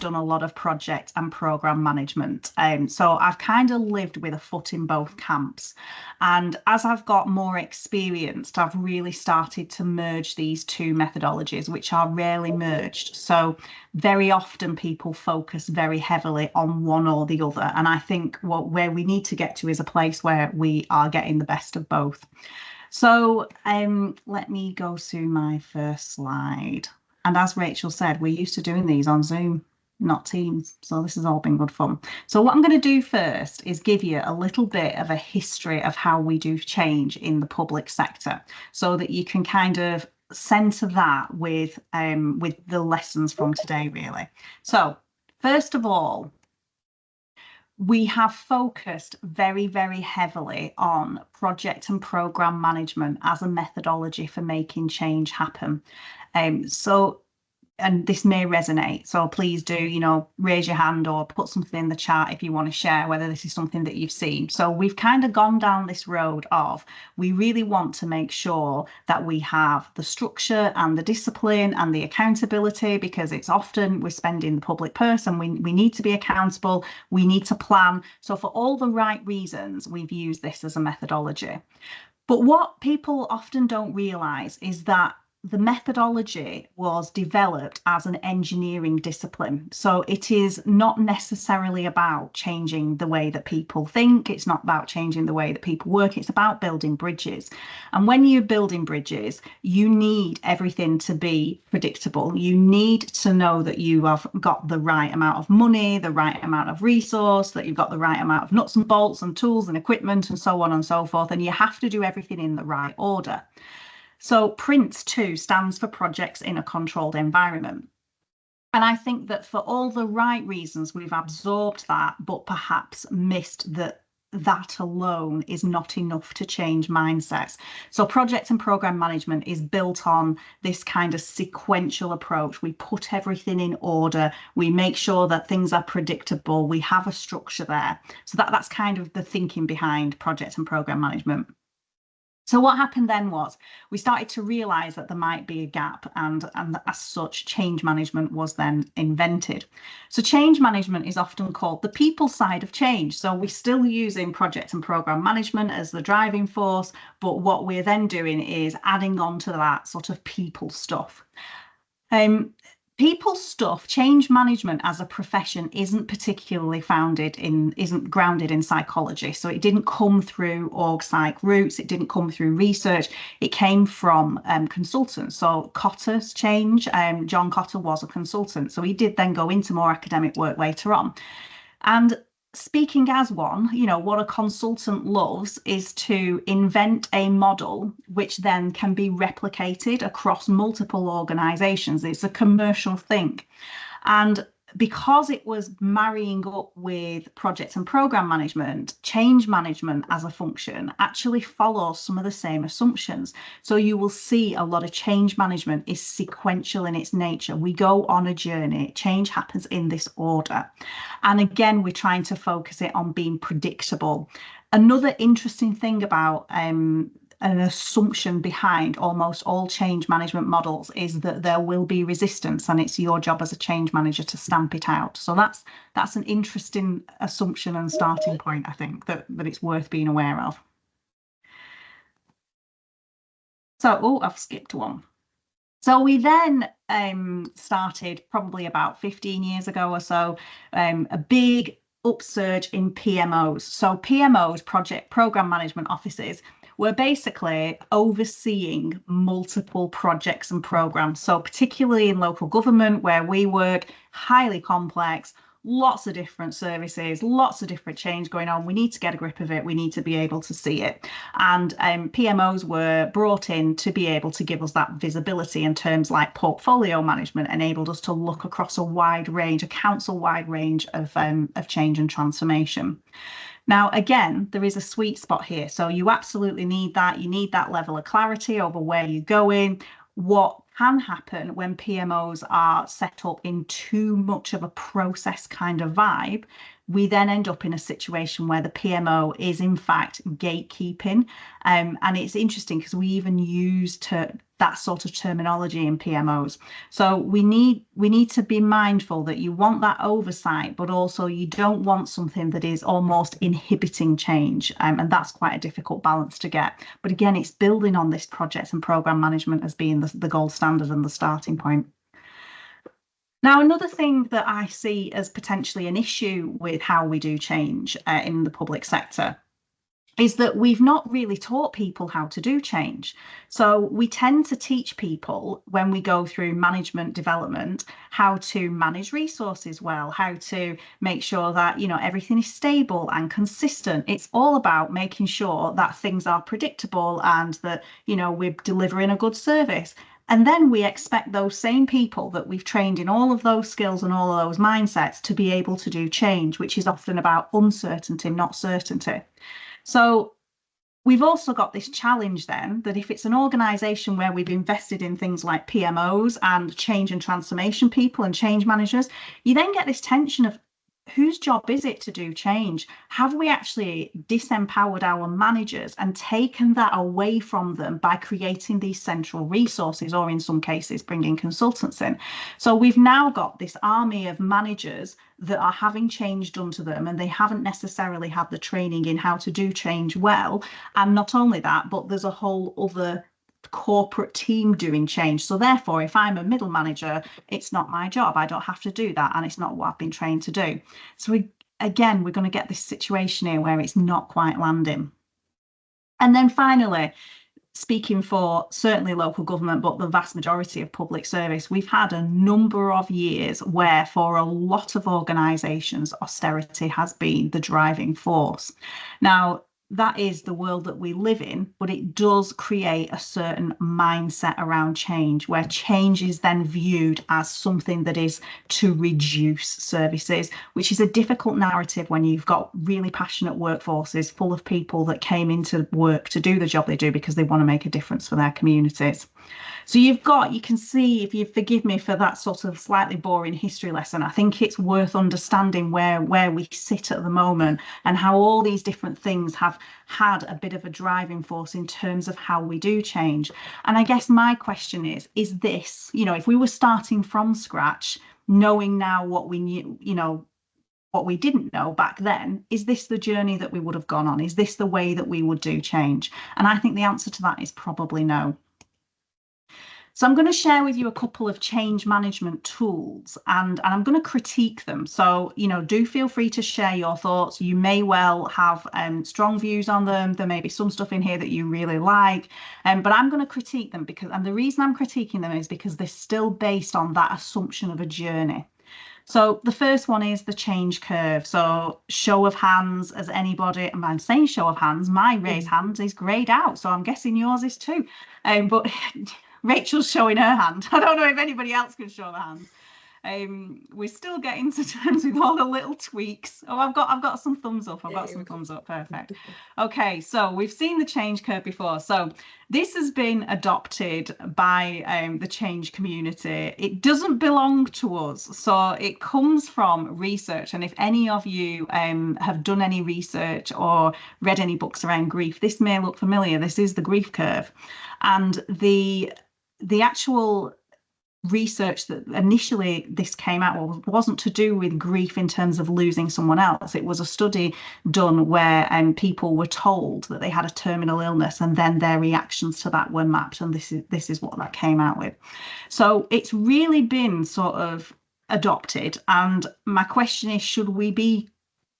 done a lot of project and program management. So I've kind of lived with a foot in both camps. And as I've got more experienced, I've really started to merge these two methodologies, which are rarely merged. So very often people focus very heavily on one or the other. And I think where we need to get to is a place where we are getting the best of both. So let me go through my first slide. And as Rachel said, we're used to doing these on Zoom, not Teams. So this has all been good fun. So what I'm going to do first is give you a little bit of a history of how we do change in the public sector so that you can kind of centre that with the lessons from today, really. So first of all, we have focused very, very heavily on project and program management as a methodology for making change happen. And this may resonate, so please do, raise your hand or put something in the chat if you want to share whether this is something that you've seen. So we've kind of gone down this road of we really want to make sure that we have the structure and the discipline and the accountability, because it's often we're spending the public purse and we need to be accountable, we need to plan. So for all the right reasons, we've used this as a methodology. But what people often don't realise is that the methodology was developed as an engineering discipline. So it is not necessarily about changing the way that people think. It's not about changing the way that people work. It's about building bridges. And when you're building bridges, you need everything to be predictable. You need to know that you have got the right amount of money, the right amount of resource, that you've got the right amount of nuts and bolts and tools and equipment and so on and so forth. And you have to do everything in the right order. So PRINCE 2 stands for projects in a controlled environment. And I think that for all the right reasons, we've absorbed that, but perhaps missed that alone is not enough to change mindsets. So project and program management is built on this kind of sequential approach. We put everything in order. We make sure that things are predictable. We have a structure there. So that's kind of the thinking behind project and program management. So what happened then was we started to realise that there might be a gap, and as such, change management was then invented. So change management is often called the people side of change. So we're still using project and programme management as the driving force, but what we're then doing is adding on to that sort of people stuff. People stuff, change management as a profession isn't grounded in psychology. So it didn't come through org psych roots. It didn't come through research. It came from consultants. So Cotter's change, John Cotter was a consultant. So he did then go into more academic work later on. And speaking as one, what a consultant loves is to invent a model which then can be replicated across multiple organisations. It's a commercial thing. And because it was marrying up with project and program management, change management as a function actually follows some of the same assumptions. So you will see a lot of change management is sequential in its nature. We go on a journey, change happens in this order. And again, we're trying to focus it on being predictable. Another interesting thing about an assumption behind almost all change management models is that there will be resistance, and it's your job as a change manager to stamp it out. So that's an interesting assumption and starting point, I think, that it's worth being aware of. So, I've skipped one. So we then started probably about 15 years ago or so, a big upsurge in PMOs. So PMOs, project program management offices, were basically overseeing multiple projects and programs. So particularly in local government where we work, highly complex, lots of different services, lots of different change going on. We need to get a grip of it. We need to be able to see it. And PMOs were brought in to be able to give us that visibility, in terms like portfolio management enabled us to look across a council-wide range of change and transformation. Now, again, there is a sweet spot here. So you absolutely need that. You need that level of clarity over where you're going. What can happen when PMOs are set up in too much of a process kind of vibe, we then end up in a situation where the PMO is in fact gatekeeping. And it's interesting because we even use that sort of terminology in PMOs. So we need to be mindful that you want that oversight, but also you don't want something that is almost inhibiting change. And that's quite a difficult balance to get. But again, it's building on this project and program management as being the gold standard and the starting point. Now, another thing that I see as potentially an issue with how we do change in the public sector is that we've not really taught people how to do change. So we tend to teach people when we go through management development how to manage resources well, how to make sure that, everything is stable and consistent. It's all about making sure that things are predictable and that, we're delivering a good service. And then we expect those same people that we've trained in all of those skills and all of those mindsets to be able to do change, which is often about uncertainty, not certainty. So we've also got this challenge then that if it's an organisation where we've invested in things like PMOs and change and transformation people and change managers, you then get this tension of whose job is it to do change? Have we actually disempowered our managers and taken that away from them by creating these central resources, or in some cases bringing consultants in? So we've now got this army of managers that are having change done to them, and they haven't necessarily had the training in how to do change well. And not only that, but there's a whole other corporate team doing change. So therefore, if I'm a middle manager, it's not my job. I don't have to do that, and it's not what I've been trained to do. So we're going to get this situation here where it's not quite landing. And then finally, speaking for certainly local government, but the vast majority of public service, we've had a number of years where for a lot of organisations, austerity has been the driving force. Now, that is the world that we live in, but it does create a certain mindset around change, where change is then viewed as something that is to reduce services, which is a difficult narrative when you've got really passionate workforces full of people that came into work to do the job they do because they want to make a difference for their communities. So you can see, if you forgive me for that sort of slightly boring history lesson, I think it's worth understanding where we sit at the moment and how all these different things have had a bit of a driving force in terms of how we do change. And I guess my question is this, if we were starting from scratch, knowing now what we knew, what we didn't know back then, is this the journey that we would have gone on? Is this the way that we would do change? And I think the answer to that is probably no. So I'm going to share with you a couple of change management tools, and I'm going to critique them. So, do feel free to share your thoughts. You may well have strong views on them. There may be some stuff in here that you really like, but I'm going to critique them and the reason I'm critiquing them is because they're still based on that assumption of a journey. So the first one is the change curve. So show of hands, as anybody, and I'm saying show of hands, my raised hands is greyed out. So I'm guessing yours is too. But Rachel's showing her hand. I don't know if anybody else can show their hand. We're still getting to terms with all the little tweaks. Oh, I've got some thumbs up. I've got some thumbs up. Perfect. Okay, so we've seen the change curve before. So this has been adopted by the change community. It doesn't belong to us. So it comes from research. And if any of you have done any research or read any books around grief, this may look familiar. This is the grief curve. And the actual research that initially this came out wasn't to do with grief in terms of losing someone else. It was a study done where people were told that they had a terminal illness, and then their reactions to that were mapped, and this is what that came out with. So it's really been sort of adopted, and my question is, should we be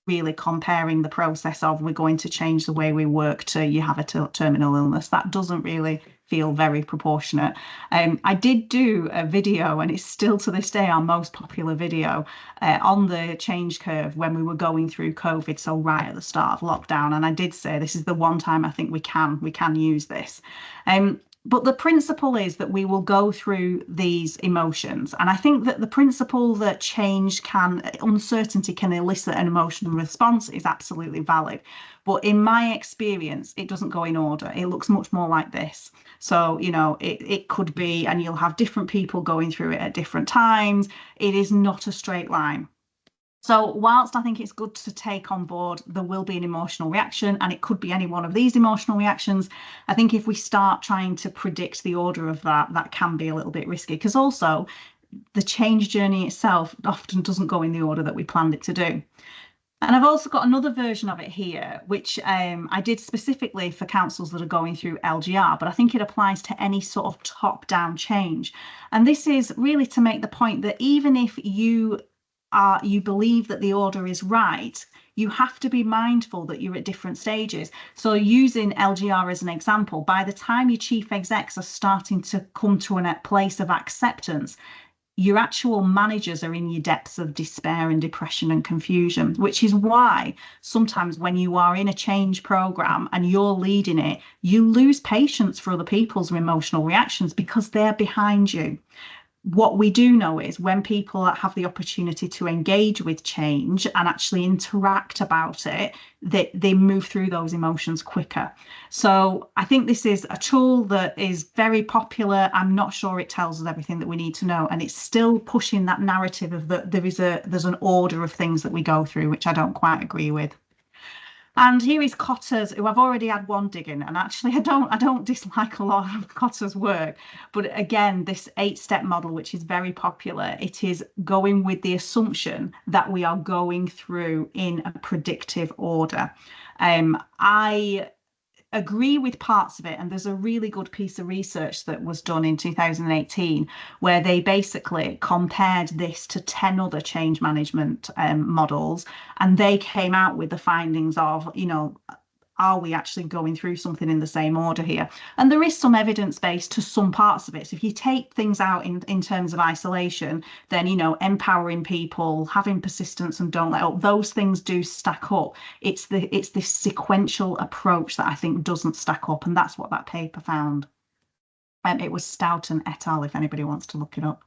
really comparing the process of we're going to change the way we work to you have a terminal illness? That doesn't really feel very proportionate. I did do a video, and it's still to this day our most popular video, on the change curve when we were going through COVID, so right at the start of lockdown. And I did say this is the one time I think we can use this. But the principle is that we will go through these emotions. And I think that the principle that uncertainty can elicit an emotional response is absolutely valid. But in my experience, it doesn't go in order. It looks much more like this. So, it could be, and you'll have different people going through it at different times. It is not a straight line. So, whilst I think it's good to take on board there will be an emotional reaction, and it could be any one of these emotional reactions, I think if we start trying to predict the order of that, that can be a little bit risky because also the change journey itself often doesn't go in the order that we planned it to do. And I've also got another version of it here, which I did specifically for councils that are going through LGR, but I think it applies to any sort of top-down change. And this is really to make the point that even if you believe that the order is right, you have to be mindful that you're at different stages. So using LGR as an example, by the time your chief execs are starting to come to a place of acceptance, your actual managers are in your depths of despair and depression and confusion, which is why sometimes when you are in a change program and you're leading it, you lose patience for other people's emotional reactions because they're behind you. What we do know is when people have the opportunity to engage with change and actually interact about it, they move through those emotions quicker. So I think this is a tool that is very popular. I'm not sure it tells us everything that we need to know, and it's still pushing that narrative of that there's an order of things that we go through, which I don't quite agree with. And here is Cotter's, who I've already had one dig in, and actually I don't dislike a lot of Cotter's work, but again, this 8-step model, which is very popular, it is going with the assumption that we are going through in a predictive order. I agree with parts of it, and there's a really good piece of research that was done in 2018 where they basically compared this to 10 other change management models, and they came out with the findings of, are we actually going through something in the same order here? And there is some evidence base to some parts of it. So if you take things out in terms of isolation, then, empowering people, having persistence and don't let up, those things do stack up. It's this sequential approach that I think doesn't stack up. And that's what that paper found. It was Stoughton et al., if anybody wants to look it up.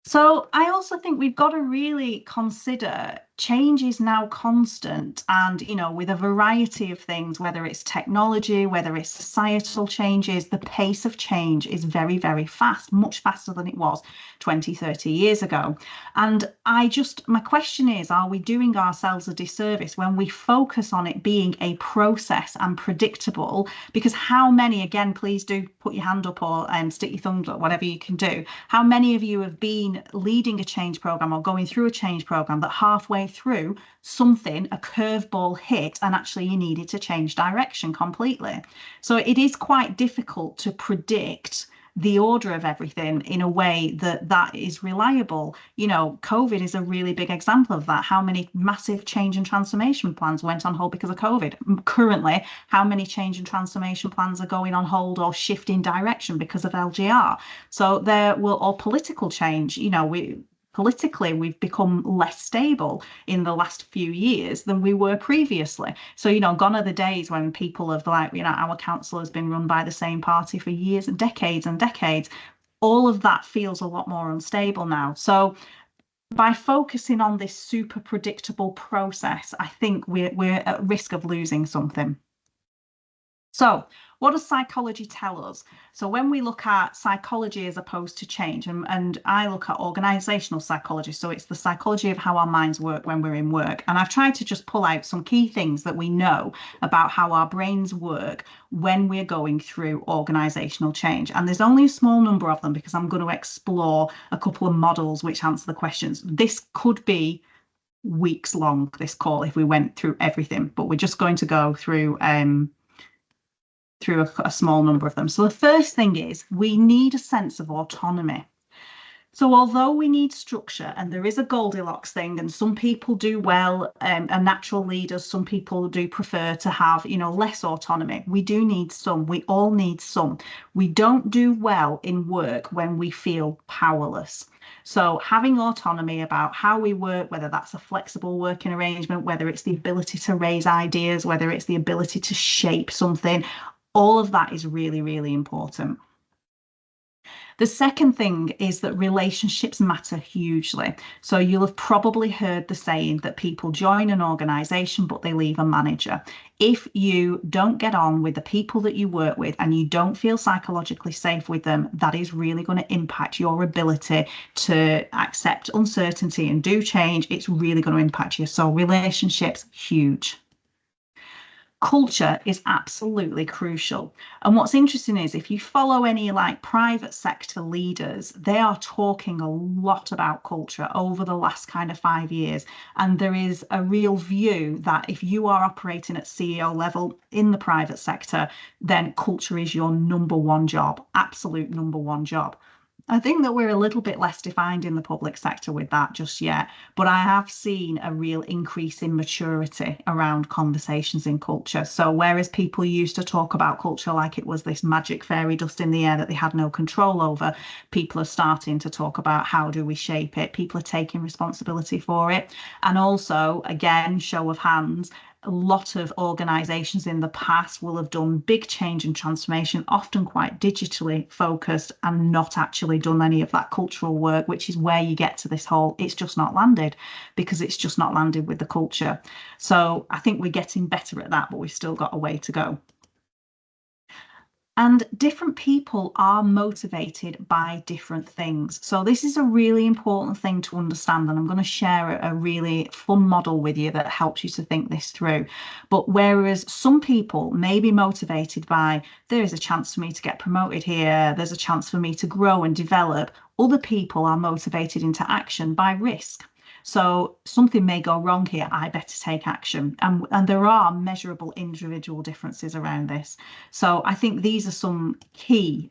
So I also think we've got to really consider change is now constant and, with a variety of things, whether it's technology, whether it's societal changes, the pace of change is very, very fast, much faster than it was 20, 30 years ago. And my question is, are we doing ourselves a disservice when we focus on it being a process and predictable? Because how many, again, please do put your hand up or stick your thumbs up, whatever you can do. How many of you have been leading a change program or going through a change program that halfway through a curveball hit, and actually you needed to change direction completely? So it is quite difficult to predict the order of everything in a way that is reliable. COVID is a really big example of that. How many massive change and transformation plans went on hold because of COVID? Currently, how many change and transformation plans are going on hold or shifting direction because of LGR? So or political change, politically, we've become less stable in the last few years than we were previously. So, gone are the days when people have our council has been run by the same party for years and decades and decades. All of that feels a lot more unstable now. So by focusing on this super predictable process, I think we're at risk of losing something. So what does psychology tell us? So when we look at psychology as opposed to change, and I look at organisational psychology, so it's the psychology of how our minds work when we're in work. And I've tried to just pull out some key things that we know about how our brains work when we're going through organisational change. And there's only a small number of them because I'm going to explore a couple of models which answer the questions. This could be weeks long, this call, if we went through everything, but we're just going to go through a small number of them. So the first thing is we need a sense of autonomy. So although we need structure, and there is a Goldilocks thing, and some people do well, and natural leaders, some people do prefer to have, less autonomy. We do need some. We all need some. We don't do well in work when we feel powerless. So having autonomy about how we work, whether that's a flexible working arrangement, whether it's the ability to raise ideas, whether it's the ability to shape something, all of that is really, really important. The second thing is that relationships matter hugely. So you'll have probably heard the saying that people join an organization, but they leave a manager. If you don't get on with the people that you work with and you don't feel psychologically safe with them, that is really going to impact your ability to accept uncertainty and do change. It's really going to impact you. So relationships, huge. Culture is absolutely crucial. And what's interesting is if you follow any like private sector leaders, they are talking a lot about culture over the last kind of 5 years. And there is a real view that if you are operating at CEO level in the private sector, then culture is your number one job, absolute number one job. I think that we're a little bit less defined in the public sector with that just yet, but I have seen a real increase in maturity around conversations in culture. So whereas people used to talk about culture like it was this magic fairy dust in the air that they had no control over, people are starting to talk about how do we shape it. People are taking responsibility for it. And also, again, show of hands, a lot of organizations in the past will have done big change and transformation, often quite digitally focused, and not actually done any of that cultural work, which is where you get to this whole, it's just not landed because it's just not landed with the culture. So I think we're getting better at that, but we've still got a way to go. And different people are motivated by different things. So this is a really important thing to understand. And I'm going to share a really fun model with you that helps you to think this through. But whereas some people may be motivated by, there is a chance for me to get promoted here, there's a chance for me to grow and develop, other people are motivated into action by risk. So something may go wrong here. I better take action. And there are measurable individual differences around this. So I think these are some key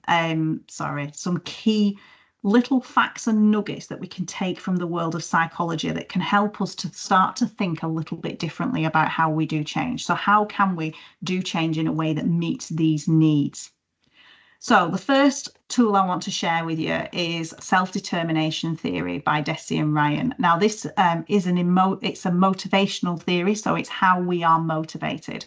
little facts and nuggets that we can take from the world of psychology that can help us to start to think a little bit differently about how we do change. So how can we do change in a way that meets these needs? So the first tool I want to share with you is self-determination theory by Deci and Ryan. Now this is it's a motivational theory, so it's how we are motivated.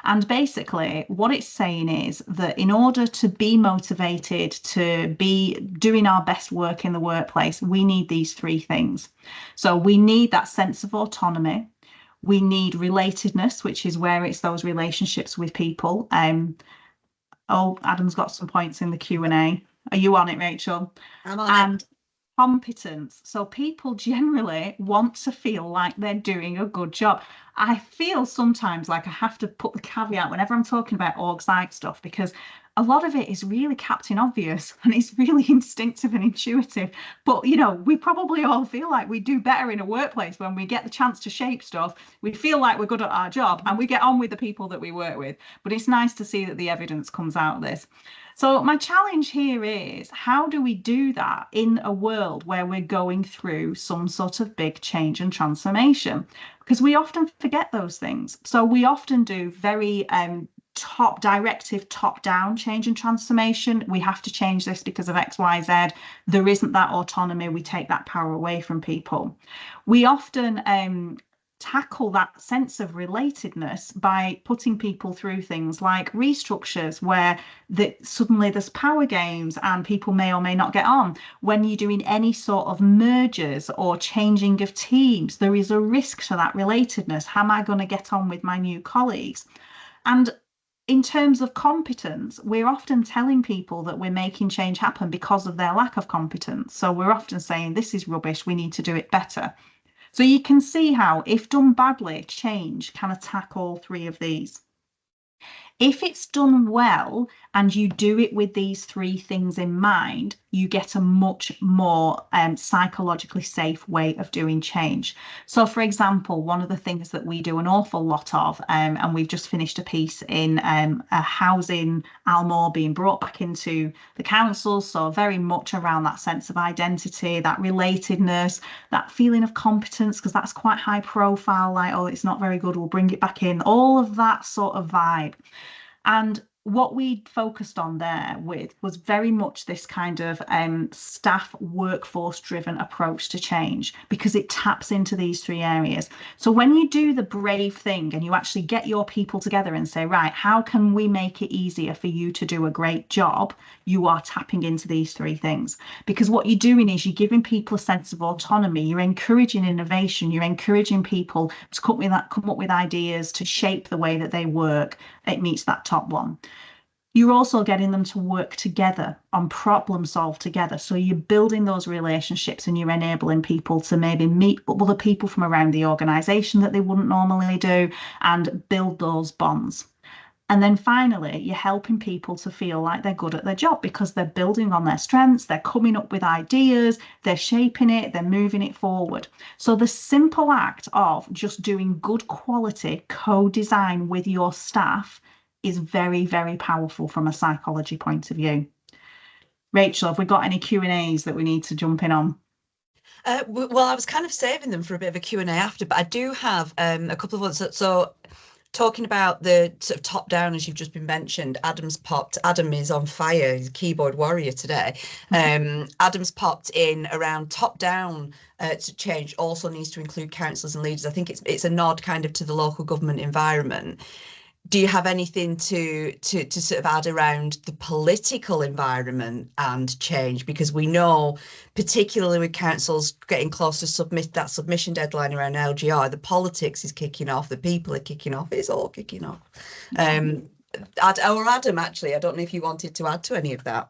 And basically what it's saying is that in order to be motivated, to be doing our best work in the workplace, we need these three things. So we need that sense of autonomy. We need relatedness, which is where it's those relationships with people. Oh, Adam's got some points in the Q&A. Are you on it, Rachel? I'm on And competence. So people generally want to feel like they're doing a good job. I feel sometimes like I have to put the caveat whenever I'm talking about org psych stuff, because a lot of it is really captain obvious and it's really instinctive and intuitive. But, you know, we probably all feel like we do better in a workplace when we get the chance to shape stuff. We feel like we're good at our job and we get on with the people that we work with. But it's nice to see that the evidence comes out of this. So my challenge here is, how do we do that in a world where we're going through some sort of big change and transformation? Because we often forget those things. So we often do very top down change and transformation. We have to change this because of XYZ. There isn't that autonomy. We take that power away from people. We often tackle that sense of relatedness by putting people through things like restructures where suddenly there's power games and people may or may not get on. When you're doing any sort of mergers or changing of teams, there is a risk to that relatedness. How am I going to get on with my new colleagues? And in terms of competence, we're often telling people that we're making change happen because of their lack of competence. So we're often saying, this is rubbish, we need to do it better. So you can see how, if done badly, change can attack all three of these. If it's done well and you do it with these three things in mind, you get a much more psychologically safe way of doing change. So, for example, one of the things that we do an awful lot of, and we've just finished a piece in a housing Almore being brought back into the council. So very much around that sense of identity, that relatedness, that feeling of competence, because that's quite high profile, like, oh, it's not very good, we'll bring it back in, all of that sort of vibe. And what we focused on there with was very much this kind of staff workforce driven approach to change, because it taps into these three areas. So when you do the brave thing and you actually get your people together and say, right, how can we make it easier for you to do a great job, you are tapping into these three things. Because what you're doing is you're giving people a sense of autonomy, you're encouraging innovation, you're encouraging people to come up with ideas to shape the way that they work. It meets that top one. You're also getting them to work together on problem solve together. So you're building those relationships and you're enabling people to maybe meet other people from around the organisation that they wouldn't normally do and build those bonds. And then finally, you're helping people to feel like they're good at their job because they're building on their strengths, they're coming up with ideas, they're shaping it, they're moving it forward. So the simple act of just doing good quality co-design with your staff is very, very powerful from a psychology point of view. Rachel, have we got any Q&As that we need to jump in on? Well, I was kind of saving them for a bit of a Q&A after, but I do have a couple of ones. So talking about the sort of top down, as you've just been mentioned, Adam's popped. Adam is on fire. He's a keyboard warrior today. Adam's popped in around top down to change also needs to include councillors and leaders. I think it's a nod kind of to the local government environment. Do you have anything to sort of add around the political environment and change? Because we know, particularly with councils getting close to submit that submission deadline around LGR, the politics is kicking off, the people are kicking off, it's all kicking off. Or Adam, actually, I don't know if you wanted to add to any of that.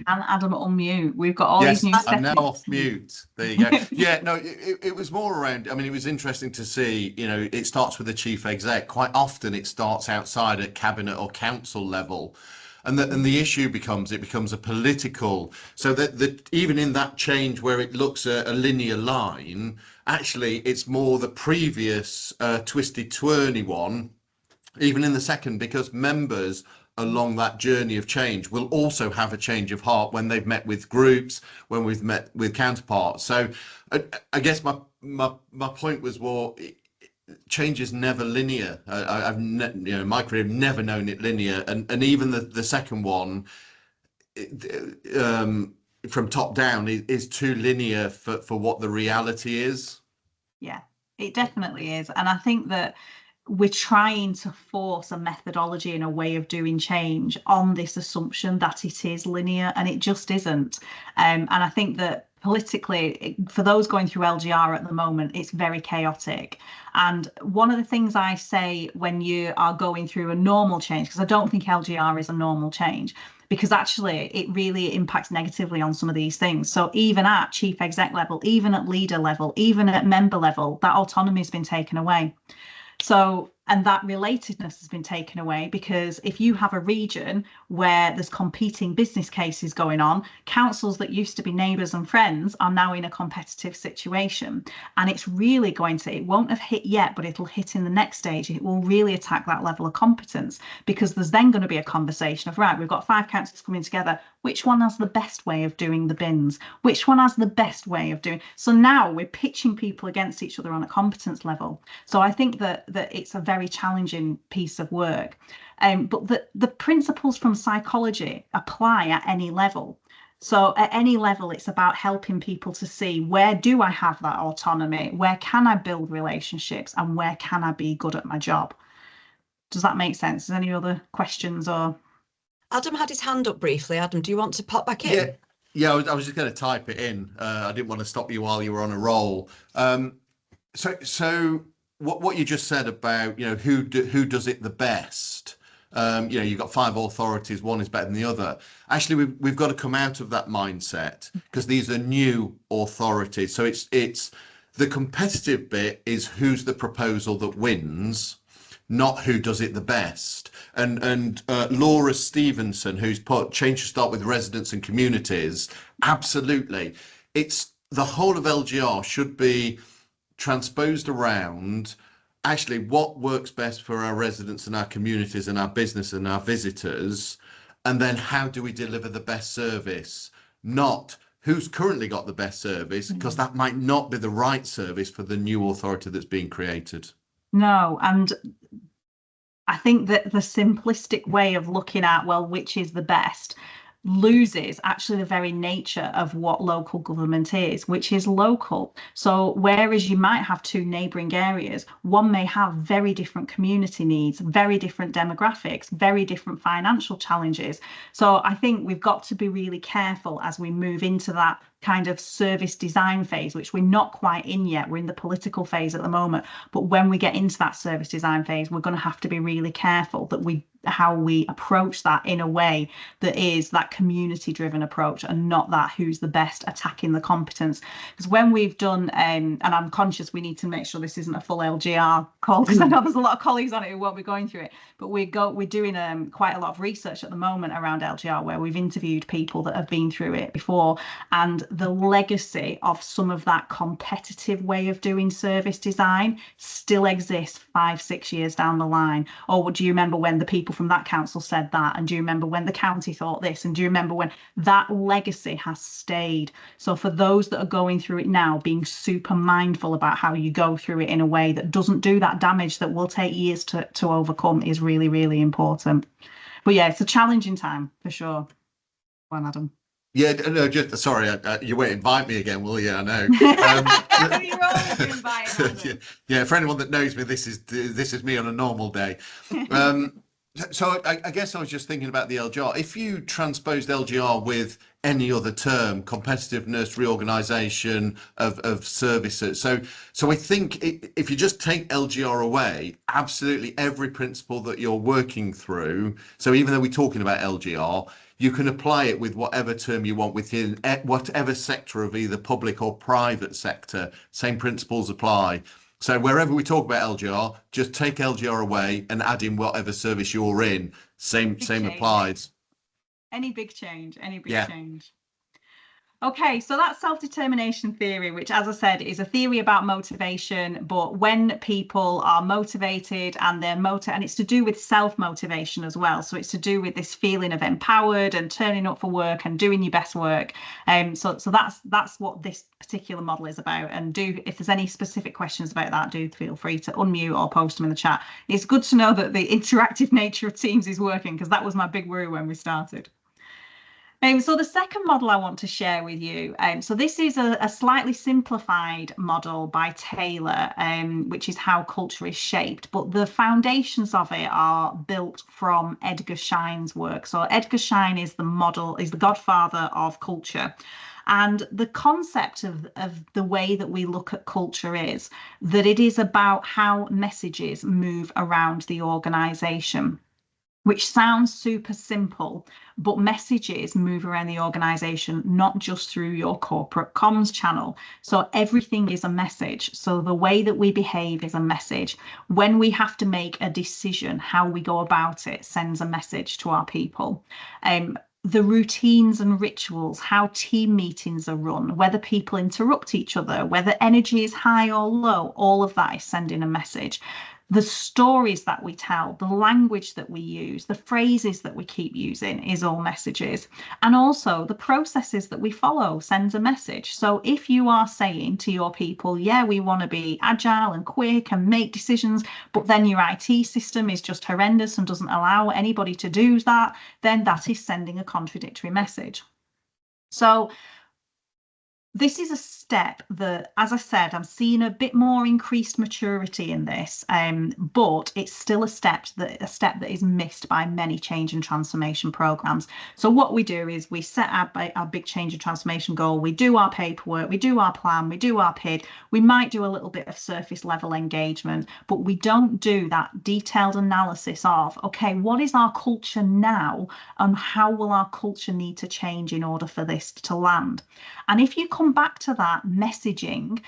And Adam, unmute. We've got all these new settings. I'm now off mute. There you go. Yeah, no, it was more around, I mean, it was interesting to see, you know, it starts with the chief exec. Quite often it starts outside at cabinet or council level. And the issue becomes, it becomes a political, so that even in that change where it looks a linear line, actually it's more the previous twisty twirly one, even in the second, because members along that journey of change will also have a change of heart when they've met with groups, when we've met with counterparts. So I guess my point was, well, change is never linear. I've my career I've never known it linear, and even the second one from top down is too linear for what the reality is. Yeah, it definitely is. And I think that we're trying to force a methodology and a way of doing change on this assumption that it is linear, and it just isn't. And I think that politically, for those going through LGR at the moment, it's very chaotic. And one of the things I say when you are going through a normal change, because I don't think LGR is a normal change, because actually it really impacts negatively on some of these things. So even at chief exec level, even at leader level, even at member level, that autonomy has been taken away. So, and that relatedness has been taken away, because if you have a region where there's competing business cases going on, councils that used to be neighbours and friends are now in a competitive situation. And it's really going to, it won't have hit yet, but it'll hit in the next stage. It will really attack that level of competence, because there's then going to be a conversation of, right, we've got 5 councils coming together. Which one has the best way of doing the bins? Which one has the best way of doing? So now we're pitching people against each other on a competence level. So I think that it's a very challenging piece of work. But the principles from psychology apply at any level. So at any level, it's about helping people to see, where do I have that autonomy? Where can I build relationships? And where can I be good at my job? Does that make sense? Is there any other questions? Or Adam had his hand up briefly. Adam, do you want to pop back in? Yeah, I was just going to type it in. I didn't want to stop you while you were on a roll. So what you just said about, you know, who does it the best? You know, you've got 5 authorities, one is better than the other. Actually, we've got to come out of that mindset, because these are new authorities. So it's the competitive bit is who's the proposal that wins, not who does it the best. And Laura Stevenson, who's put change should start with residents and communities, absolutely. It's the whole of LGR should be transposed around actually what works best for our residents and our communities and our business and our visitors, and then how do we deliver the best service, not who's currently got the best service, because that might not be the right service for the new authority that's being created. No, and I think that the simplistic way of looking at, well, which is the best, loses actually the very nature of what local government is, which is local. So whereas you might have two neighbouring areas, one may have very different community needs, very different demographics, very different financial challenges. So I think we've got to be really careful as we move into that kind of service design phase, which we're not quite in yet. We're in the political phase at the moment. But when we get into that service design phase, we're going to have to be really careful that how we approach that in a way that is that community driven approach and not that who's the best attacking the competence. Because when we've done, and I'm conscious we need to make sure this isn't a full LGR call, because I know there's a lot of colleagues on it who won't be going through it, but we're doing quite a lot of research at the moment around LGR, where we've interviewed people that have been through it before, and the legacy of some of that competitive way of doing service design still exists 5-6 years down the line. Or do you remember when the people from that council said that? And do you remember when the county thought this? And do you remember when that legacy has stayed? So for those that are going through it now, being super mindful about how you go through it in a way that doesn't do that damage that will take years to overcome is really, really important. But yeah, it's a challenging time for sure. Go on, Adam. Yeah, no, just sorry, you won't invite me again, will you? I know. You're always invited, Adam. Yeah, for anyone that knows me, this is me on a normal day. So I guess I was just thinking about the LGR. If you transposed LGR with any other term, competitiveness, reorganisation of services. So I think if you just take LGR away, absolutely every principle that you're working through. So even though we're talking about LGR, you can apply it with whatever term you want within whatever sector of either public or private sector. Same principles apply. So wherever we talk about LGR, just take LGR away and add in whatever service you're in. Same applies. Any big change, change. Okay, so that's self-determination theory, which, as I said, is a theory about motivation. But when people are motivated and and it's to do with self-motivation as well. So it's to do with this feeling of empowered and turning up for work and doing your best work. So that's what this particular model is about. And if there's any specific questions about that, do feel free to unmute or post them in the chat. It's good to know that the interactive nature of Teams is working, because that was my big worry when we started. So the second model I want to share with you, so this is a slightly simplified model by Taylor, which is how culture is shaped, but the foundations of it are built from Edgar Schein's work. So Edgar Schein is the godfather of culture. And the concept of the way that we look at culture is that it is about how messages move around the organisation, which sounds super simple, but messages move around the organisation, not just through your corporate comms channel. So everything is a message. So the way that we behave is a message. When we have to make a decision, how we go about it sends a message to our people. The routines and rituals, how team meetings are run, whether people interrupt each other, whether energy is high or low, all of that is sending a message. The stories that we tell, the language that we use, the phrases that we keep using is all messages. And also the processes that we follow sends a message. So if you are saying to your people, yeah, we want to be agile and quick and make decisions, but then your IT system is just horrendous and doesn't allow anybody to do that, then that is sending a contradictory message. So this is a step that, as I said, I'm seeing a bit more increased maturity in this, but it's still a step that is missed by many change and transformation programs. So what we do is we set our big change and transformation goal. We do our paperwork, we do our plan, we do our PID. We might do a little bit of surface level engagement, but we don't do that detailed analysis of, okay, what is our culture now and how will our culture need to change in order for this to land? And if you come back to that messaging,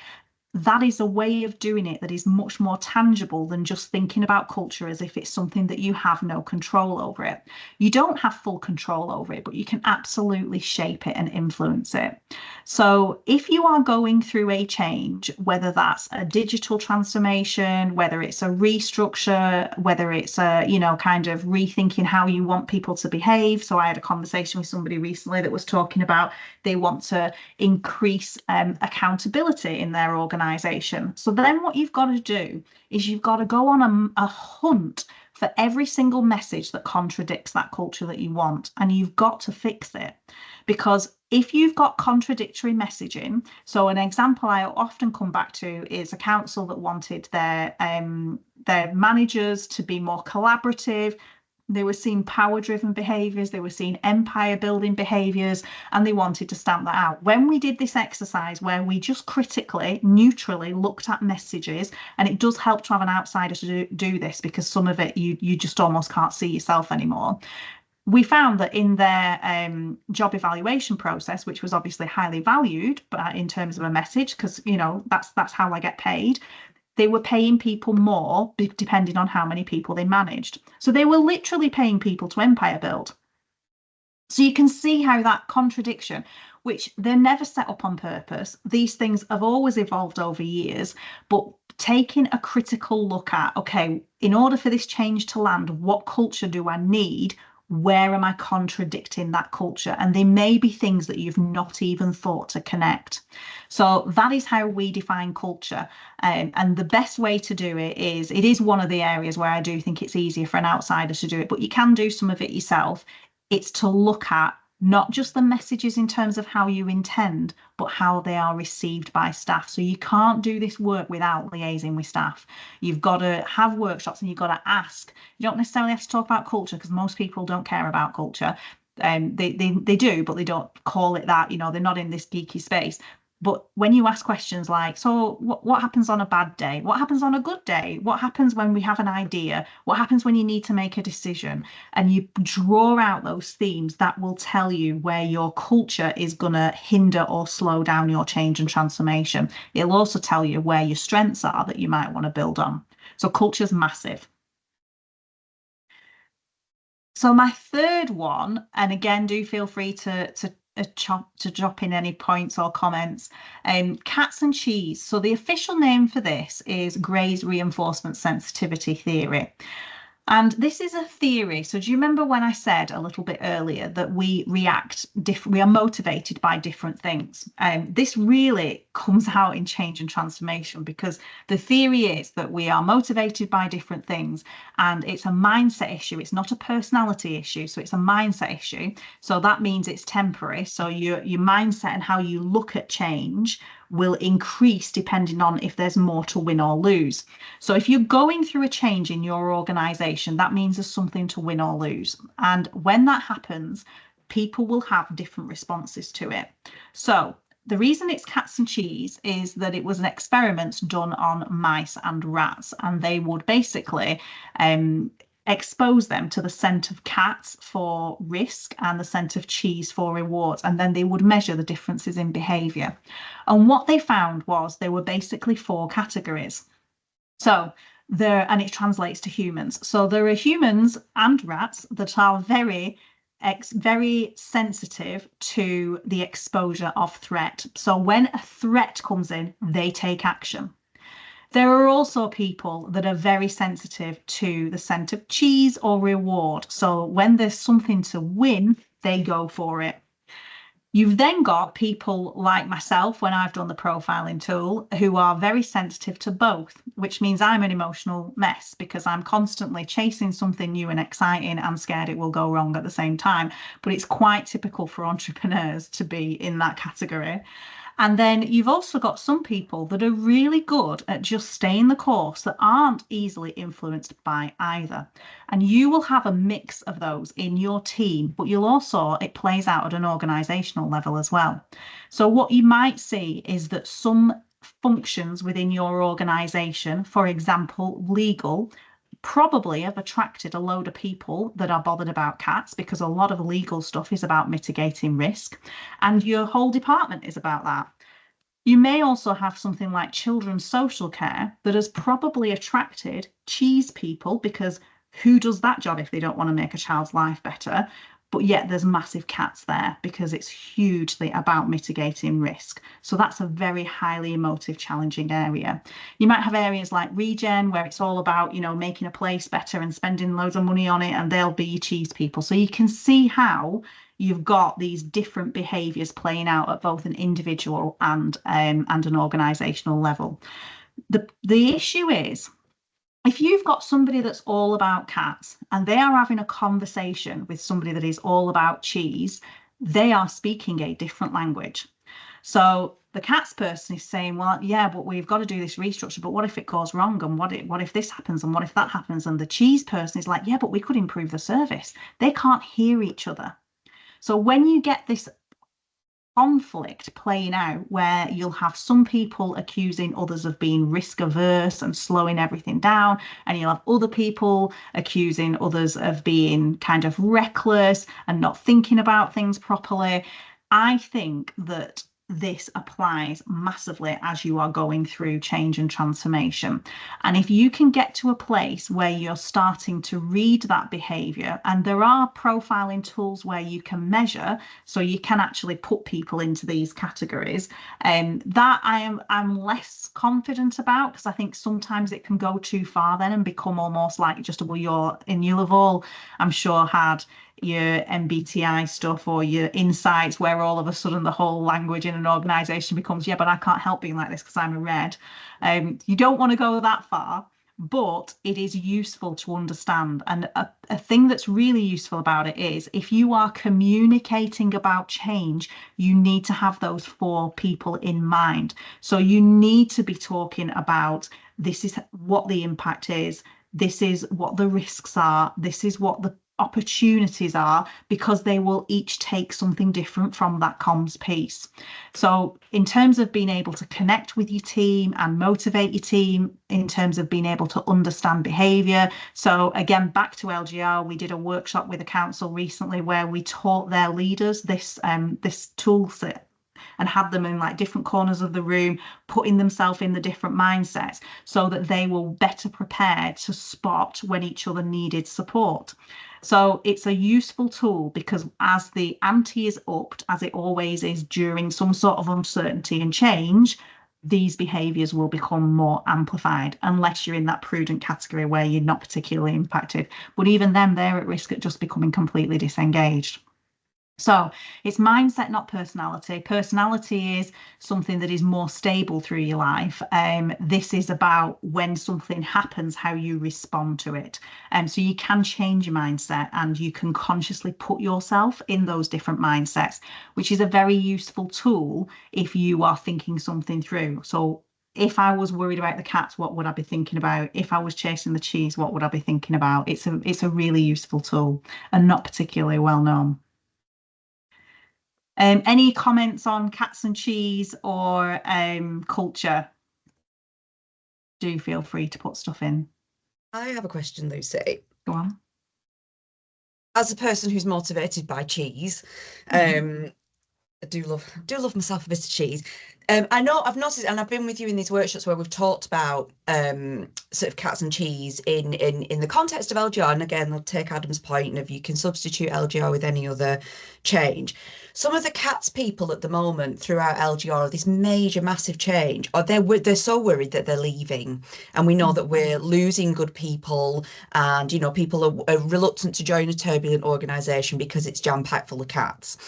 that is a way of doing it that is much more tangible than just thinking about culture as if it's something that you have no control over it. You don't have full control over it, but you can absolutely shape it and influence it. So if you are going through a change, whether that's a digital transformation, whether it's a restructure, whether it's a, kind of rethinking how you want people to behave. So I had a conversation with somebody recently that was talking about they want to increase accountability in their organization. So then what you've got to do is you've got to go on a hunt for every single message that contradicts that culture that you want, and you've got to fix it. Because if you've got contradictory messaging, so an example I often come back to is a council that wanted their managers to be more collaborative. They were seeing power-driven behaviours, they were seeing empire-building behaviours, and they wanted to stamp that out. When we did this exercise where we just critically, neutrally looked at messages, and it does help to have an outsider to do this, because some of it you just almost can't see yourself anymore. We found that in their job evaluation process, which was obviously highly valued, but in terms of a message, because that's how I get paid, they were paying people more depending on how many people they managed. So they were literally paying people to empire build. So you can see how that contradiction, which they're never set up on purpose, these things have always evolved over years, but taking a critical look at, okay, in order for this change to land, what culture do I need? Where am I contradicting that culture? And they may be things that you've not even thought to connect. So that is how we define culture. And the best way to do it is one of the areas where I do think it's easier for an outsider to do it, but you can do some of it yourself. It's to look at not just the messages in terms of how you intend, but how they are received by staff. So you can't do this work without liaising with staff. You've got to have workshops and you've got to ask. You don't necessarily have to talk about culture, because most people don't care about culture. They do, but they don't call it that. They're not in this geeky space. But when you ask questions like, so what happens on a bad day? What happens on a good day? What happens when we have an idea? What happens when you need to make a decision? And you draw out those themes, that will tell you where your culture is going to hinder or slow down your change and transformation. It'll also tell you where your strengths are that you might want to build on. So culture's massive. So my third one, and again, do feel free to drop in any points or comments. Cats and cheese. So the official name for this is Gray's reinforcement sensitivity theory. And this is a theory. So do you remember when I said a little bit earlier that we are motivated by different things? This really comes out in change and transformation, because the theory is that we are motivated by different things, and it's a mindset issue. It's not a personality issue. So it's a mindset issue. So that means it's temporary. So your mindset and how you look at change will increase depending on if there's more to win or lose. So if you're going through a change in your organization, that means there's something to win or lose. And when that happens, people will have different responses to it. So the reason it's cats and cheese is that it was an experiment done on mice and rats, and they would basically expose them to the scent of cats for risk and the scent of cheese for rewards, and then they would measure the differences in behavior. And what they found was there were basically 4 categories. So and it translates to humans. So there are humans and rats that are very sensitive to the exposure of threat. So when a threat comes in, they take action. There are also people that are very sensitive to the scent of cheese or reward. So when there's something to win, they go for it. You've then got people like myself, when I've done the profiling tool, who are very sensitive to both, which means I'm an emotional mess, because I'm constantly chasing something new and exciting and scared it will go wrong at the same time. But it's quite typical for entrepreneurs to be in that category. And then you've also got some people that are really good at just staying the course, that aren't easily influenced by either. And you will have a mix of those in your team, but it plays out at an organisational level as well. So what you might see is that some functions within your organisation, for example, legal, probably have attracted a load of people that are bothered about cats, because a lot of legal stuff is about mitigating risk, and your whole department is about that. You may also have something like children's social care that has probably attracted cheese people, because who does that job if they don't want to make a child's life better? But yet there's massive cats there, because it's hugely about mitigating risk. So that's a very highly emotive, challenging area. You might have areas like regen, where it's all about, making a place better and spending loads of money on it, and they'll be your cheese people. So you can see how you've got these different behaviours playing out at both an individual and an organisational level. The issue is if you've got somebody that's all about cats and they are having a conversation with somebody that is all about cheese, they are speaking a different language. So the cats person is saying, well, yeah, but we've got to do this restructure. But what if it goes wrong? And what if this happens? And what if that happens? And the cheese person is like, yeah, but we could improve the service. They can't hear each other. So when you get this conflict playing out where you'll have some people accusing others of being risk averse and slowing everything down, and you'll have other people accusing others of being kind of reckless and not thinking about things properly, I think that this applies massively as you are going through change and transformation. And if you can get to a place where you're starting to read that behavior, and there are profiling tools where you can measure, so you can actually put people into these categories, that I'm less confident about, because I think sometimes it can go too far then and become almost like just, well, you'll have all, I'm sure, had your MBTI stuff or your insights where all of a sudden the whole language in an organization becomes, yeah, but I can't help being like this because I'm a red. You don't want to go that far, but it is useful to understand. And a thing that's really useful about it is if you are communicating about change, you need to have those 4 people in mind. So you need to be talking about, this is what the impact is, this is what the risks are, this is what the opportunities are, because they will each take something different from that comms piece. So in terms of being able to connect with your team and motivate your team, in terms of being able to understand behavior. So again, back to LGR, we did a workshop with a council recently where we taught their leaders this tool set and had them in like different corners of the room, putting themselves in the different mindsets so that they were better prepared to spot when each other needed support. So it's a useful tool because as the ante is upped, as it always is during some sort of uncertainty and change, these behaviours will become more amplified unless you're in that prudent category where you're not particularly impacted. But even then, they're at risk of just becoming completely disengaged. So it's mindset, not personality. Personality is something that is more stable through your life. This is about when something happens, how you respond to it. So you can change your mindset and you can consciously put yourself in those different mindsets, which is a very useful tool if you are thinking something through. So if I was worried about the cats, what would I be thinking about? If I was chasing the cheese, what would I be thinking about? It's a really useful tool and not particularly well known. Any comments on cats and cheese or culture? Do feel free to put stuff in. I have a question, Lucy. Go on. As a person who's motivated by cheese, I do love myself a bit of cheese. I know I've noticed, and I've been with you in these workshops where we've talked about sort of cats and cheese in the context of LGR. And again, I'll take Adam's point of you can substitute LGR with any other change. Some of the cats people at the moment throughout LGR are this major, massive change, or they're so worried that they're leaving, and we know that we're losing good people, and you know people are reluctant to join a turbulent organisation because it's jam-packed full of cats.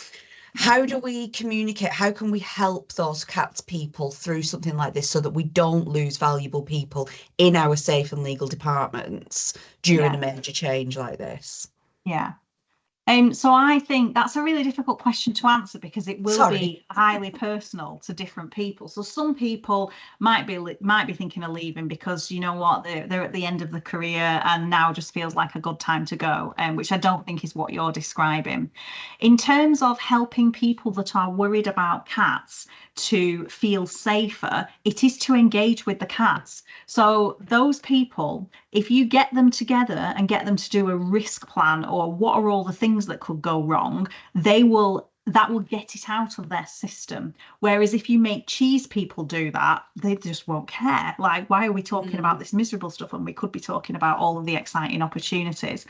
How do we communicate? How can we help those cats people through something like this so that we don't lose valuable people in our safe and legal departments during a major change like this? Yeah. So I think that's a really difficult question to answer because it will be highly personal to different people. So some people might be thinking of leaving because, you know what, they're at the end of the career and now just feels like a good time to go, which I don't think is what you're describing. In terms of helping people that are worried about cats to feel safer, it is to engage with the cats. So those people, if you get them together and get them to do a risk plan or what are all the things that could go wrong, that will get it out of their system. Whereas if you make cheese people do that, they just won't care. Like, why are we talking about this miserable stuff when we could be talking about all of the exciting opportunities?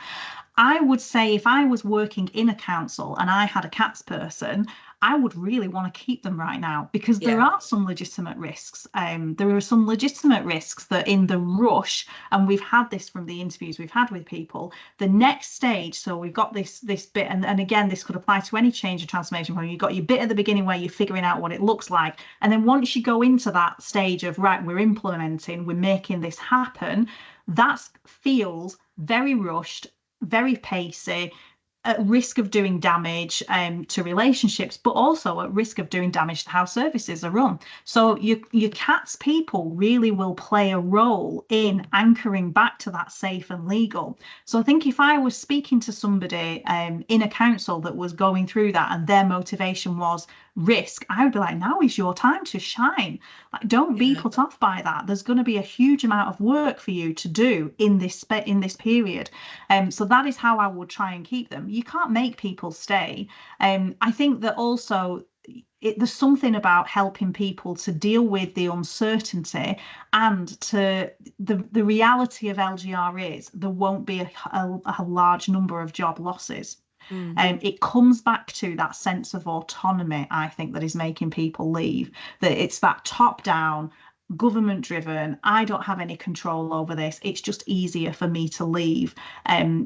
I would say if I was working in a council and I had a cats person, I would really want to keep them right now, because there Yeah. are some legitimate risks. There are some legitimate risks that in the rush, and we've had this from the interviews we've had with people, the next stage. So we've got this bit, and again, this could apply to any change or transformation program. You've got your bit at the beginning where you're figuring out what it looks like. And then once you go into that stage of, right, we're implementing, we're making this happen, that feels very rushed, very pacey, at risk of doing damage to relationships, but also at risk of doing damage to how services are run. So your CATS people really will play a role in anchoring back to that safe and legal. So I think if I was speaking to somebody in a council that was going through that and their motivation was risk, I would be like, now is your time to shine. Like, don't be put off by that. There's going to be a huge amount of work for you to do in this period. So that is how I would try and keep them. You can't make people stay. I think that also there's something about helping people to deal with the uncertainty, and to the reality of LGR is there won't be a large number of job losses. It comes back to that sense of autonomy, I think, that is making people leave. That it's that top down, government driven, I don't have any control over this, it's just easier for me to leave.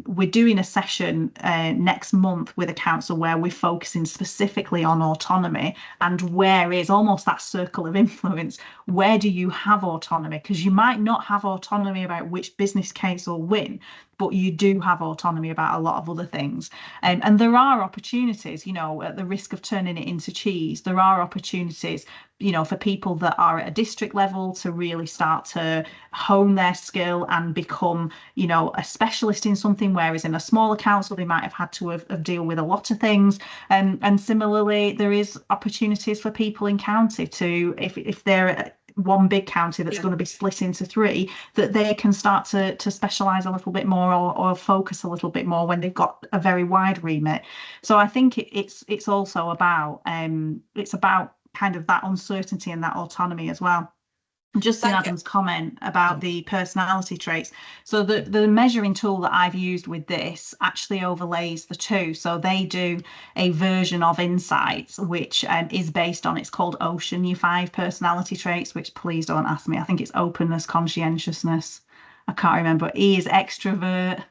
We're doing a session next month with a council where we're focusing specifically on autonomy, and where is almost that circle of influence. Where do you have autonomy? Because you might not have autonomy about which business case will win, but you do have autonomy about a lot of other things. And there are opportunities, at the risk of turning it into cheese, there are opportunities, for people that are at a district level to really start to hone their skill and become, a specialist in something, whereas in a smaller council, they might have had to have deal with a lot of things. And similarly, there is opportunities for people in county to, if they're one big county that's going to be split into three, that they can start to specialize a little bit more, or focus a little bit more when they've got a very wide remit. So I think it's also about kind of that uncertainty and that autonomy as well. Just in Adam's comment about the personality traits. So the measuring tool that I've used with this actually overlays the two. So they do a version of Insights, which is based on, it's called Ocean, your 5 personality traits, which, please don't ask me, I think it's openness, conscientiousness. I can't remember. E is extrovert.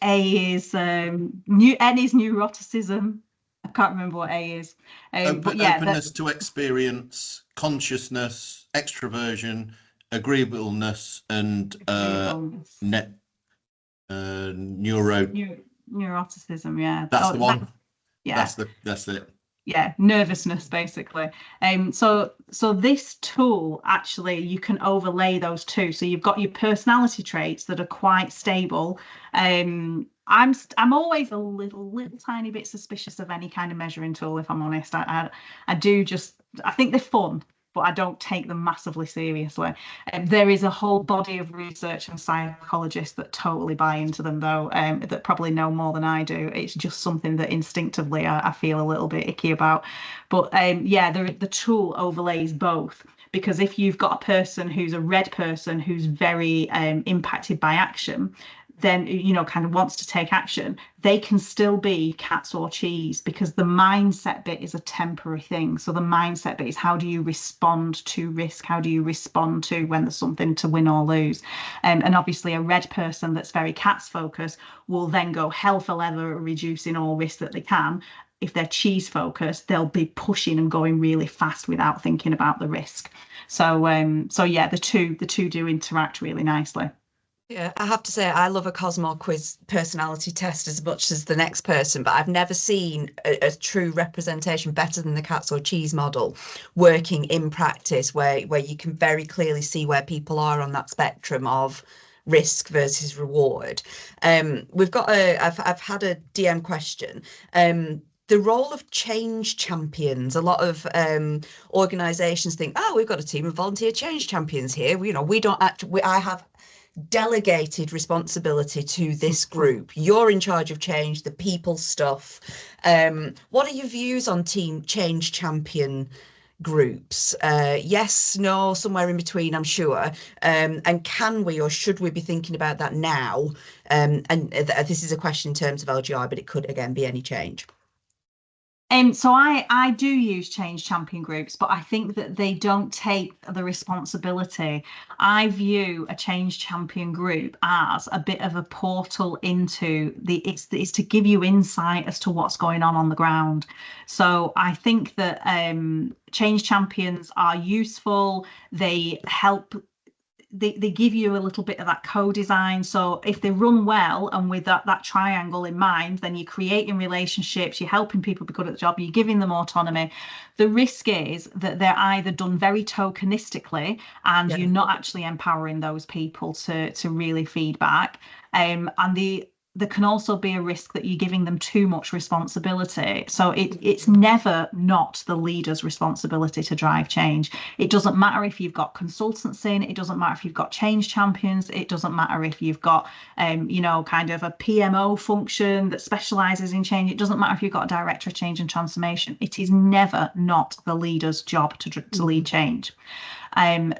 A is N is neuroticism. I can't remember what A is. But yeah, openness to experience, consciousness, extroversion, agreeableness, and neuroticism. Yeah, that's the one. Yeah, that's it. Yeah, nervousness basically. So this tool, actually, you can overlay those two. So you've got your personality traits that are quite stable. I'm always a little tiny bit suspicious of any kind of measuring tool, if I'm honest. I think they're fun, but I don't take them massively seriously. There is a whole body of research and psychologists that totally buy into them, though, that probably know more than I do. It's just something that instinctively I feel a little bit icky about. But yeah, the tool overlays both, because if you've got a person who's a red person who's very impacted by action, then kind of wants to take action, they can still be cats or cheese, because the mindset bit is a temporary thing. So the mindset bit is, how do you respond to risk? How do you respond to when there's something to win or lose? And obviously a red person that's very cats focused will then go hell for leather at reducing all risk that they can. If they're cheese focused, they'll be pushing and going really fast without thinking about the risk. So yeah, the two do interact really nicely. Yeah, I have to say, I love a Cosmo quiz personality test as much as the next person, but I've never seen a true representation better than the cats or cheese model working in practice, where you can very clearly see where people are on that spectrum of risk versus reward. We've got I've had a DM question. The role of change champions. A lot of organisations think, oh, we've got a team of volunteer change champions here. We don't actually. I have delegated responsibility to this group. You're in charge of change, the people stuff. What are your views on team change champion groups? Yes, no, somewhere in between, I'm sure. And can we, or should we be thinking about that now? And this is a question in terms of LGI, but it could again be any change. So I do use change champion groups, but I think that they don't take the responsibility. I view a change champion group as a bit of a portal into it's to give you insight as to what's going on the ground. So I think that change champions are useful. They help. They give you a little bit of that co-design. So if they run well and with that triangle in mind, then you're creating relationships, you're helping people be good at the job, you're giving them autonomy. The risk is that they're either done very tokenistically and Yeah. you're not actually empowering those people to really feedback. And there can also be a risk that you're giving them too much responsibility. So it's never not the leader's responsibility to drive change. It doesn't matter if you've got consultants in, it doesn't matter if you've got change champions, it doesn't matter if you've got, kind of a PMO function that specializes in change. It doesn't matter if you've got a director of change and transformation. It is never not the leader's job to lead change.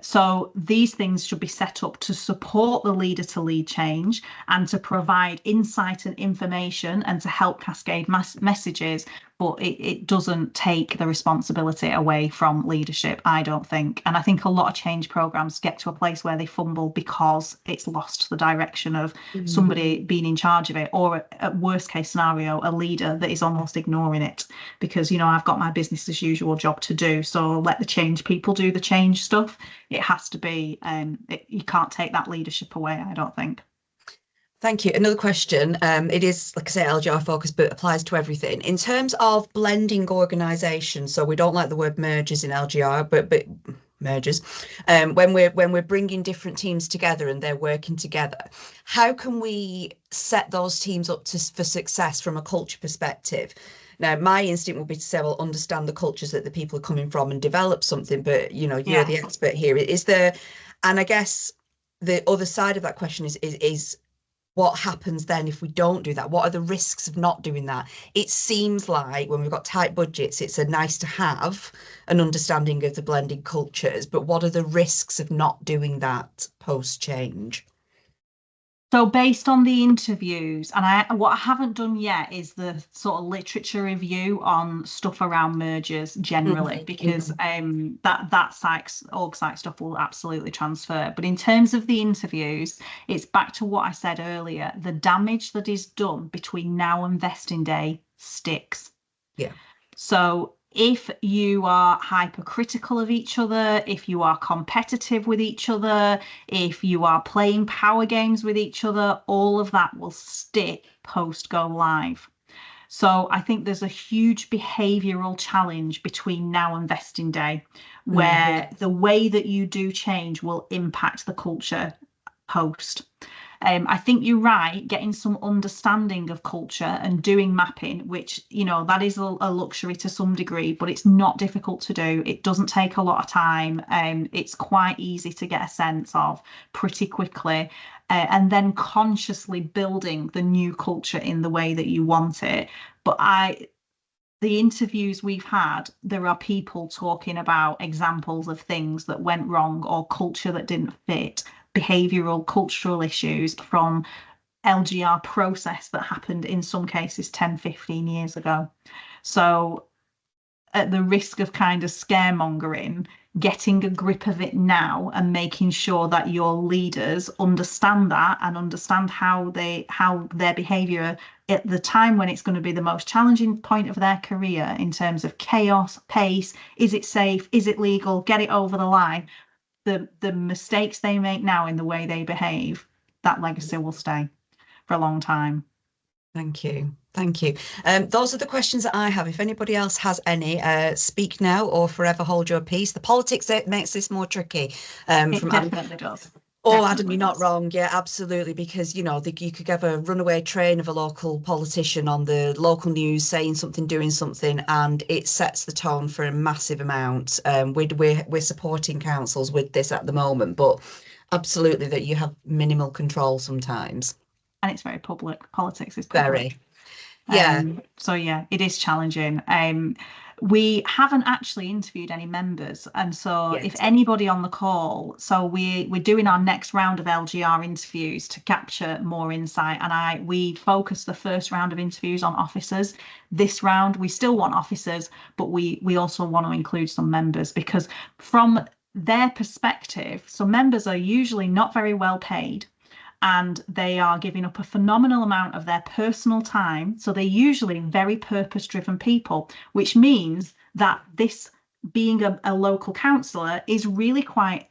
So these things should be set up to support the leader to lead change and to provide insight and information and to help cascade messages, but it doesn't take the responsibility away from leadership, I don't think. And I think a lot of change programs get to a place where they fumble because it's lost the direction of somebody being in charge of it, or at worst case scenario, a leader that is almost ignoring it because, I've got my business as usual job to do. So let the change people do the change stuff. It has to be, you can't take that leadership away, I don't think. Thank you. Another question. It is, like I say, LGR focused, but applies to everything. In terms of blending organisations, so we don't like the word mergers in LGR, but mergers. When we're bringing different teams together and they're working together, how can we set those teams up for success from a culture perspective? Now, my instinct would be to say, well, understand the cultures that the people are coming from and develop something. But you're the expert here. And I guess the other side of that question is what happens then if we don't do that? What are the risks of not doing that? It seems like when we've got tight budgets, it's a nice to have an understanding of the blended cultures, but what are the risks of not doing that post change? So based on the interviews, and what I haven't done yet is the sort of literature review on stuff around mergers generally, because that org site stuff will absolutely transfer. But in terms of the interviews, it's back to what I said earlier. The damage that is done between now and vesting day sticks. Yeah. So if you are hypercritical of each other, if you are competitive with each other, if you are playing power games with each other, all of that will stick post go live. So I think there's a huge behavioural challenge between now and vesting day, where the way that you do change will impact the culture post. I think you're right, getting some understanding of culture and doing mapping, which, that is a luxury to some degree, but it's not difficult to do. It doesn't take a lot of time. It's quite easy to get a sense of pretty quickly. And then consciously building the new culture in the way that you want it. But the interviews we've had, there are people talking about examples of things that went wrong or culture that didn't fit, behavioural, cultural issues from LGR process that happened in some cases 10, 15 years ago. So at the risk of kind of scaremongering, getting a grip of it now and making sure that your leaders understand that and understand how their behaviour at the time when it's going to be the most challenging point of their career in terms of chaos, pace, is it safe, is it legal, get it over the line. The mistakes they make now in the way they behave, that legacy will stay for a long time. Thank you. Thank you. Those are the questions that I have. If anybody else has any, speak now or forever hold your peace. The politics makes this more tricky. It definitely does. Oh, Adam, you're not wrong. Yeah, absolutely. Because, you could have a runaway train of a local politician on the local news saying something, doing something, and it sets the tone for a massive amount. We're supporting councils with this at the moment, but absolutely that you have minimal control sometimes. And it's very public. Politics is public. Very. Yeah. So yeah, it is challenging. We haven't actually interviewed any members, and so Yes. if anybody on the call, so we're doing our next round of LGR interviews to capture more insight, and we focus the first round of interviews on officers. This round we still want officers, but we also want to include some members, because from their perspective, so members are usually not very well paid, and they are giving up a phenomenal amount of their personal time. So they're usually very purpose-driven people, which means that this being a local councillor is really quite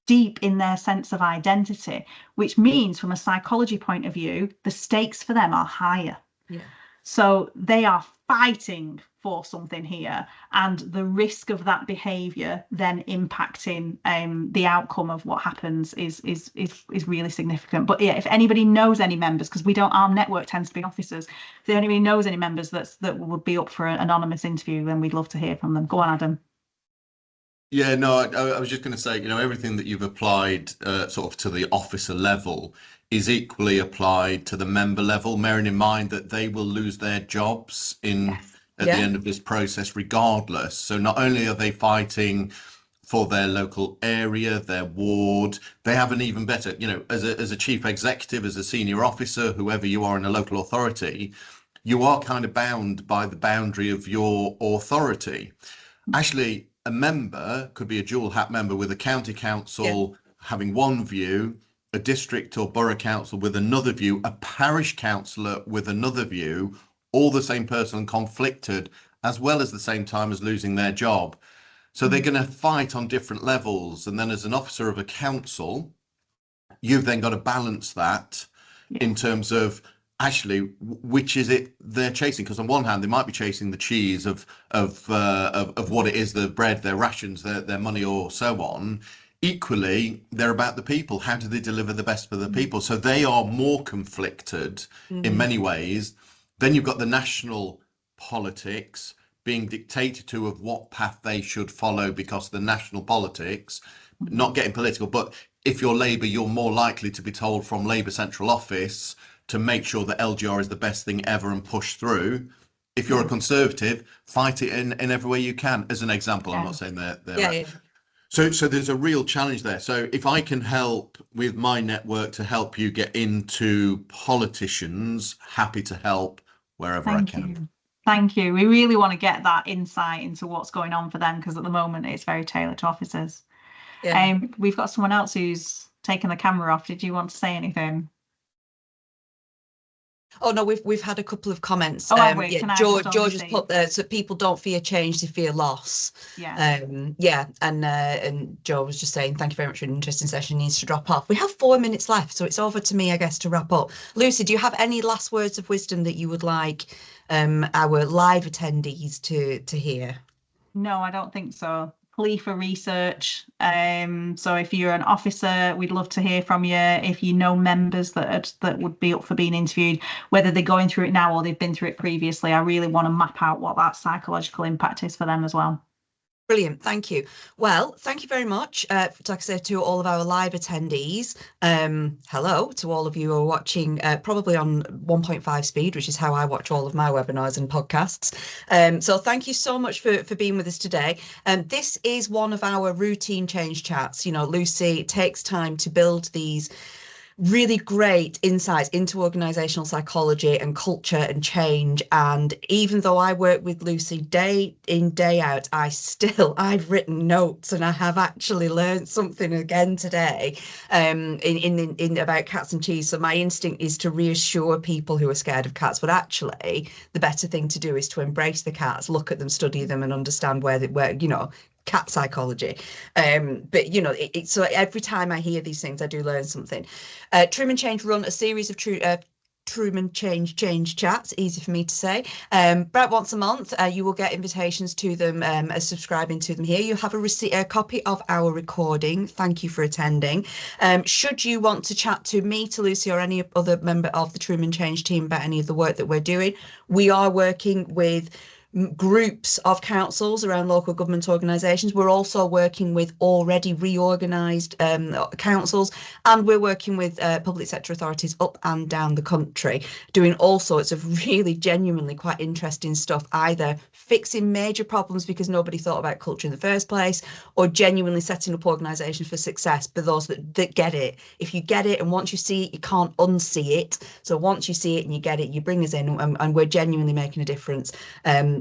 deep in their sense of identity, which means from a psychology point of view, the stakes for them are higher. Yeah. So they are fighting for something here, and the risk of that behaviour then impacting the outcome of what happens is really significant. But yeah, if anybody knows any members, because our network tends to be officers, if anybody knows any members that would be up for an anonymous interview, then we'd love to hear from them. Go on, Adam. Yeah, no, I was just going to say, everything that you've applied sort of to the officer level is equally applied to the member level, bearing in mind that they will lose their jobs at the end of this process regardless. So not only are they fighting for their local area, their ward, they have an even better, as a chief executive, as a senior officer, whoever you are in a local authority, you are kind of bound by the boundary of your authority. Actually, a member could be a dual hat member with a county council having one view, a district or borough council with another view, a parish councillor with another view, all the same person conflicted, as well as the same time as losing their job. So they're going to fight on different levels. And then as an officer of a council, you've then got to balance that in terms of actually which is it they're chasing, because on one hand they might be chasing the cheese of what it is, the bread, their rations, their money, or so on. Equally, they're about the people. How do they deliver the best for the people? So they are more conflicted in many ways. Then you've got the national politics being dictated to of what path they should follow, because the national politics, not getting political, but if you're Labour, you're more likely to be told from Labour Central Office to make sure that LGR is the best thing ever and push through. If you're a Conservative, fight it in every way you can, as an example. I'm not saying they're right. So there's a real challenge there. So if I can help with my network to help you get into politicians, happy to help wherever I can. Thank you. We really want to get that insight into what's going on for them, because at the moment it's very tailored to officers. We've got someone else who's taken the camera off. Did you want to say anything? Oh no, we've had a couple of comments. George has put there, so people don't fear change, they fear loss. And Joe was just saying, thank you very much for an interesting session. Needs to drop off. We have 4 minutes left, so it's over to me, I guess, to wrap up. Lucy, do you have any last words of wisdom that you would like our live attendees to hear? No, I don't think so. Plea for research. So if you're an officer, we'd love to hear from you. If you know members that would be up for being interviewed, whether they're going through it now or they've been through it previously, I really want to map out what that psychological impact is for them as well. Brilliant, thank you. Well, thank you very much, like I said, to all of our live attendees. Hello to all of you who are watching probably on 1.5 speed, which is how I watch all of my webinars and podcasts. So thank you so much for being with us today. This is one of our routine change chats. Lucy takes time to build these really great insights into organisational psychology and culture and change. And even though I work with Lucy day in, day out, I've written notes, and I have actually learned something again today in about cats and cheese. So my instinct is to reassure people who are scared of cats, but actually the better thing to do is to embrace the cats, look at them, study them, and understand where cat psychology. So every time I hear these things, I do learn something. Truman Change run a series of Truman Change chats, easy for me to say. About once a month, you will get invitations to them as subscribing to them here. You have a copy of our recording. Thank you for attending. Should you want to chat to me, to Lucy, or any other member of the Truman Change team about any of the work that we're doing, we are working with groups of councils around local government organisations. We're also working with already reorganised councils, and we're working with public sector authorities up and down the country, doing all sorts of really genuinely quite interesting stuff, either fixing major problems because nobody thought about culture in the first place, or genuinely setting up organisations for success for those that get it. If you get it, and once you see it, you can't unsee it. So once you see it and you get it, you bring us in, and we're genuinely making a difference,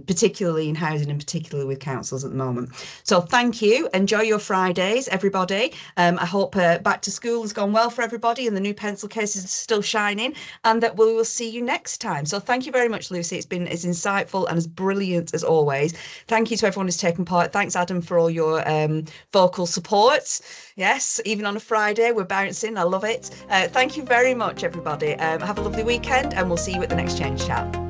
particularly in housing and particularly with councils at the moment. So thank you. Enjoy your Fridays, everybody. I hope back to school has gone well for everybody and the new pencil cases are still shining, and that we will see you next time. So thank you very much, Lucy. It's been as insightful and as brilliant as always. Thank you to everyone who's taken part. Thanks, Adam, for all your vocal support. Yes, even on a Friday, we're bouncing. I love it. Thank you very much, everybody. Have a lovely weekend, and we'll see you at the next Change Chat.